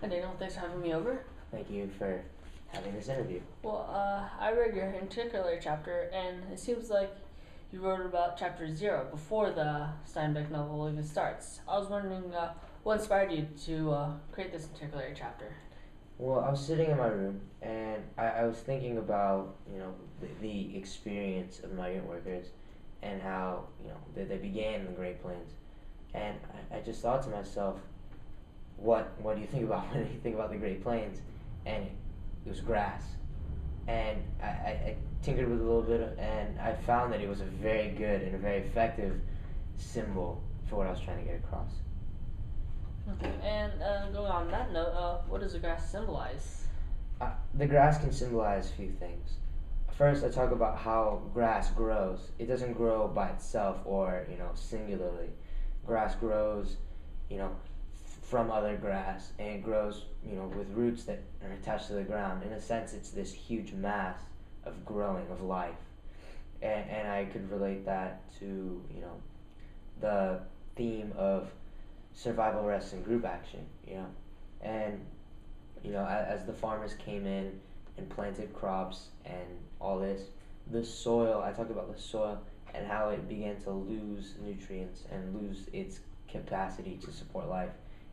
Daniel, thanks for having me over. Thank you for having this interview. Well, I read your Intercalary chapter, and it seems like you wrote about chapter 0 before the Steinbeck novel even starts. I was wondering what inspired you to create this Intercalary chapter? Well, I was sitting in my room and I was thinking about, the experience of migrant workers and how, they began in the Great Plains. And I just thought to myself, what do you think about when you think about the Great Plains? And it was grass. And I tinkered with it a little bit and I found that it was a very good and a very effective symbol for what I was trying to get across. Okay, and going on that note, what does the grass symbolize? The grass can symbolize a few things. First, I talk about how grass grows. It doesn't grow by itself or, singularly. Grass grows, from other grass, and it grows, with roots that are attached to the ground. In a sense, it's this huge mass of growing, of life. And I could relate that to, the theme of survival, rest, and group action, And, as the farmers came in and planted crops and all this, the soil, I talked about the soil and how it began to lose nutrients and lose its capacity to support life.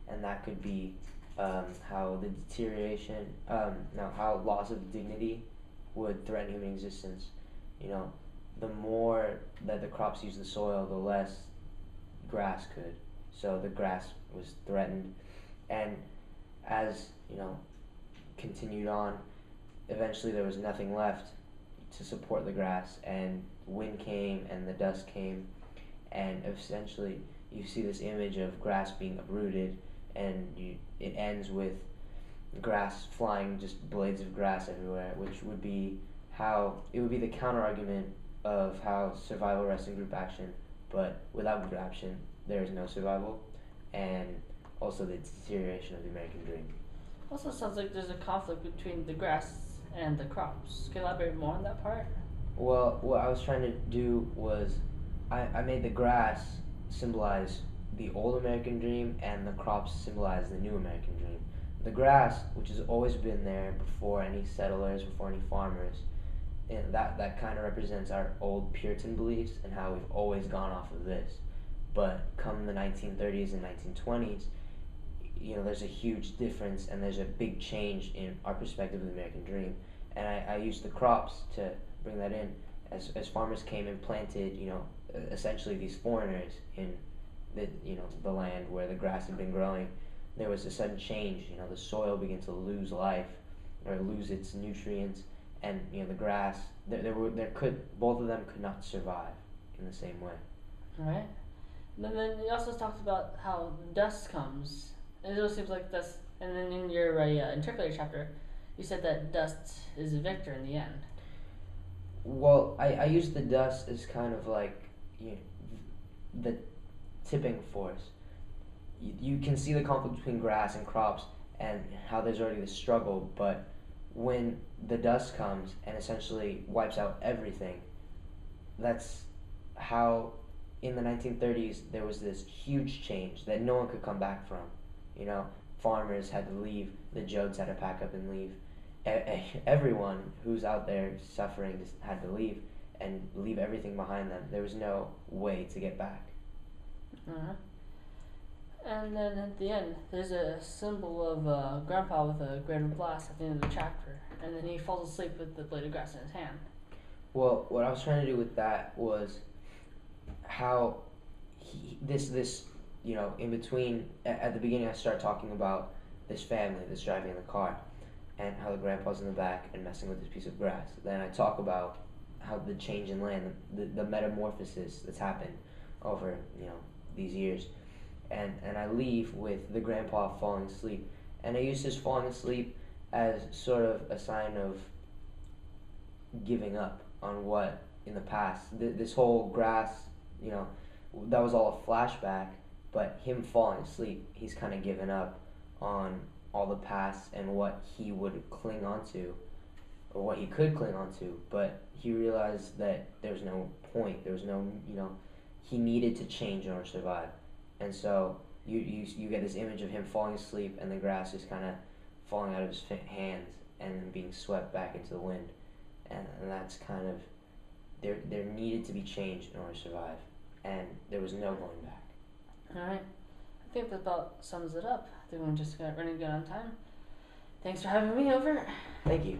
And that could be how the deterioration, how loss of dignity would threaten human existence. The more that the crops use the soil, the less grass could. So the grass was threatened, and as continued on, eventually there was nothing left to support the grass, and wind came and the dust came, and essentially you see this image of grass being uprooted, and it ends with grass flying, just blades of grass everywhere, which would be the counter argument of how survival, rest, and group action, but without group action there is no survival, and also the deterioration of the American dream. Also, sounds like there's a conflict between the grass and the crops. Can you elaborate more on that part? Well, what I was trying to do was I made the grass symbolize the old American dream and the crops symbolize the new American dream. The grass, which has always been there before any settlers, before any farmers, and that kind of represents our old Puritan beliefs and how we've always gone off of this. But come the 1930s and 1920s, there's a huge difference and there's a big change in our perspective of the American dream. And I used the crops to bring that in. As farmers came and planted, essentially these foreigners in the land where the grass had been growing, there was a sudden change. The soil began to lose life or lose its nutrients, and the grass, both of them could not survive in the same way. Right. And then you also talked about how dust comes, and it also seems like dust. And then in your Intercalary chapter, you said that dust is a victor in the end. Well, I use the dust as kind of like the tipping force. You can see the conflict between grass and crops and how there's already this struggle, but when the dust comes and essentially wipes out everything, that's how in the 1930s there was this huge change that no one could come back from. Farmers had to leave, the Jodes had to pack up and leave. Everyone who's out there suffering just had to leave and leave everything behind them. There was no way to get back. Uh-huh. And then at the end, there's a symbol of Grandpa with a greater blast at the end of the chapter, and then he falls asleep with the blade of grass in his hand. Well, what I was trying to do with that was how in between, at the beginning I start talking about this family that's driving in the car and how the grandpa's in the back and messing with this piece of grass. Then I talk about how the change in land, the metamorphosis that's happened over, these years. And I leave with the grandpa falling asleep. And I use his falling asleep as sort of a sign of giving up on what in the past. This whole grass, that was all a flashback, but him falling asleep, he's kind of given up on all the past and what he would cling on to, or what he could cling on to, but he realized that there's no point, there was no, he needed to change in order to survive. And so you get this image of him falling asleep and the grass is kind of falling out of his hands and then being swept back into the wind, and that's kind of there needed to be change in order to survive, and there was no going back. All right. I think that about sums it up. I think we just got running good on time. Thanks for having me over. Thank you.